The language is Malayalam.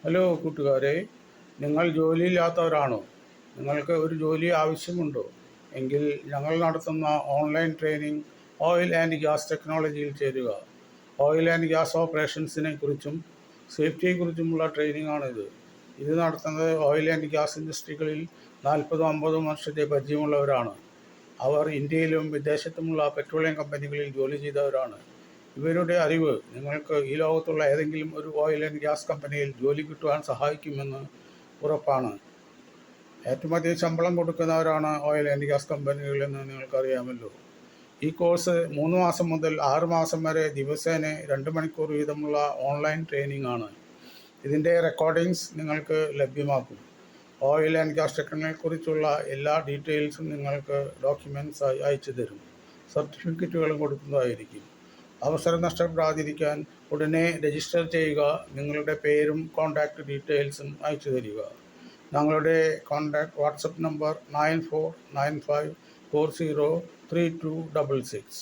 ഹലോ കൂട്ടുകാരെ, നിങ്ങൾ ജോലിയില്ലാത്തവരാണോ? നിങ്ങൾക്ക് ഒരു ജോലി ആവശ്യമുണ്ടോ? എങ്കിൽ ഞങ്ങൾ നടത്തുന്ന online training oil and gas ടെക്നോളജിയിൽ ചേരുക. ഓയിൽ ആൻഡ് ഗ്യാസ് ഓപ്പറേഷൻസിനെ കുറിച്ചും സേഫ്റ്റിയെക്കുറിച്ചുമുള്ള ട്രെയിനിങ് ആണിത്. ഇത് നടത്തുന്നത് ഓയിൽ ആൻഡ് ഗ്യാസ് ഇൻഡസ്ട്രികളിൽ 40-50 വർഷത്തെ പരിചയമുള്ളവരാണ്. അവർ ഇന്ത്യയിലും വിദേശത്തുമുള്ള പെട്രോളിയം കമ്പനികളിൽ ജോലി ചെയ്തവരാണ്. ഇവരുടെ അറിവ് നിങ്ങൾക്ക് ഈ ലോകത്തുള്ള ഏതെങ്കിലും ഒരു ഓയിൽ ആൻഡ് ഗ്യാസ് കമ്പനിയിൽ ജോലി കിട്ടുവാൻ സഹായിക്കുമെന്ന് ഉറപ്പാണ്. ഏറ്റവും അധികം ശമ്പളം കൊടുക്കുന്നവരാണ് ഓയിൽ ആൻഡ് ഗ്യാസ് കമ്പനികളെന്ന് നിങ്ങൾക്കറിയാമല്ലോ. ഈ കോഴ്സ് 3 മാസം മുതൽ 6 മാസം വരെ ദിവസേന 2 മണിക്കൂർ വീതമുള്ള ഓൺലൈൻ ട്രെയിനിങ് ആണ്. ഇതിൻ്റെ റെക്കോർഡിങ്സ് നിങ്ങൾക്ക് ലഭ്യമാക്കും. ഓയിൽ ആൻഡ് ഗ്യാസ് ടെക്നോളജിയെക്കുറിച്ചുള്ള എല്ലാ ഡീറ്റെയിൽസും നിങ്ങൾക്ക് ഡോക്യുമെൻറ്റ്സായി അയച്ചു തരും. സർട്ടിഫിക്കറ്റുകളും കൊടുക്കുന്നതായിരിക്കും. അവസരം നഷ്ടപ്പെടാതിരിക്കാൻ ഉടനെ രജിസ്റ്റർ ചെയ്യുക. നിങ്ങളുടെ പേരും കോൺടാക്റ്റ് ഡീറ്റെയിൽസും അയച്ചു തരിക. ഞങ്ങളുടെ കോൺടാക്റ്റ് വാട്സപ്പ് നമ്പർ 9495403266.